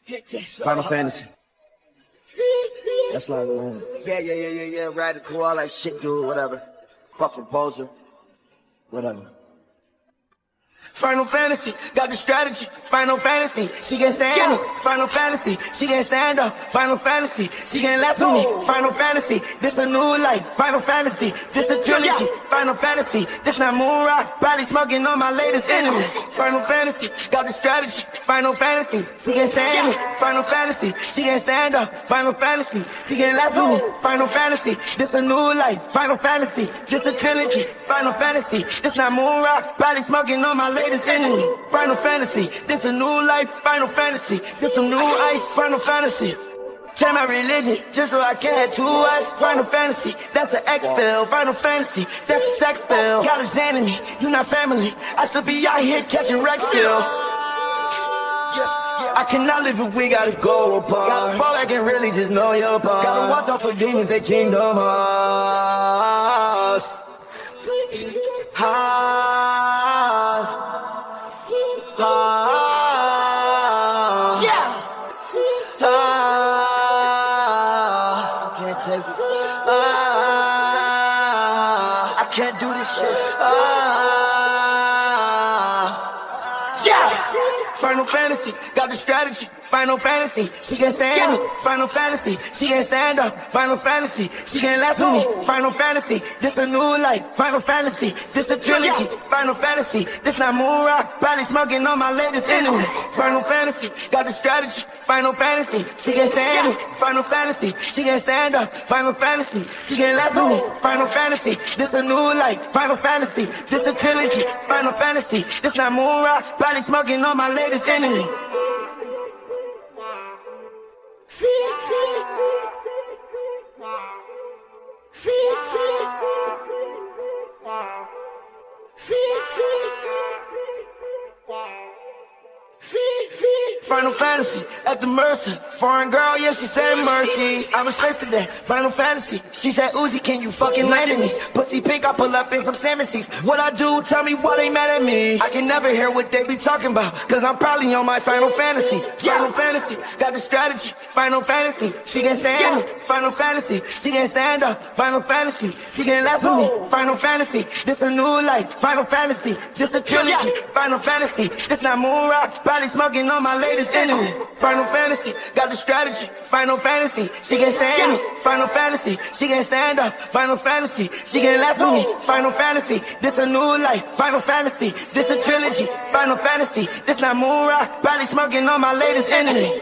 Final Fantasy. That's like, yeah, radical, all that shit, dude, whatever. Fucking poser, whatever. Final Fantasy, got the strategy. Final Fantasy, she can't stand me. Final Fantasy, she can't stand up. Final Fantasy, she can't last with me. Final Fantasy, this a new life. Final Fantasy, this a trilogy. Final Fantasy, this not moon rock. Probably smoking on my latest enemy. Final Fantasy, got the strategy. Final Fantasy, she can't stand me. Final Fantasy, she can't stand up. Final Fantasy, she can't last with me. Final Fantasy, this a new life. Final Fantasy, this a trilogy. Final Fantasy, this not moon rock. Probably smoking on my latest enemy. Final Fantasy, this a new life. Final Fantasy, this some new ice. Final Fantasy, change my religion just so I can have two wives. Final Fantasy, that's an X spell. Final Fantasy, that's a sex spell. Got his enemy, you not family. I still be out here catching wrecks still. I cannot live if we gotta go apart. Gotta fall back and really just know your part. Gotta watch out for demons at Kingdom Hearts. I can't do this shit. Final Fantasy, got the strategy. Final Fantasy, she can't stand me. Final Fantasy, she can't stand up. Final Fantasy, she can't last with me. Final Fantasy, this a new life. Final Fantasy, this a trilogy. Final Fantasy, this not moon rock. Probably smoking on my latest enemy. Final Fantasy, got the strategy. Final Fantasy, she can't stand me. Final Fantasy, she can't stand up. Final Fantasy, she can't last with me. Final Fantasy, this a new life. Final Fantasy, this a trilogy. Final Fantasy, this not moon rock. Probably smoking on my latest enemy. Final Fantasy, at the mercy. Foreign girl, yeah, she said mercy. I respect to that. Final Fantasy, she said, Uzi, can you fucking land at me? Pussy pink, I pull up in some salmon seats. What I do, tell me why they mad at me. I can never hear what they be talking about, cause I'm probably on my Final Fantasy. Final Fantasy, got the strategy. Final Fantasy, she can't stand me. Final Fantasy, she can't stand up. Final Fantasy, she can't last with me. Final Fantasy, this a new life. Final Fantasy, this a trilogy. Final Fantasy, this not moon rock. Probably smoking on my latest enemy. Final Fantasy, got the strategy. Final Fantasy, she can't stand me. Final Fantasy, she can't stand up. Final Fantasy, she can't last with me. Final Fantasy, this a new life. Final Fantasy, this a trilogy. Final Fantasy, this not moon rock. Probably smoking on my latest enemy.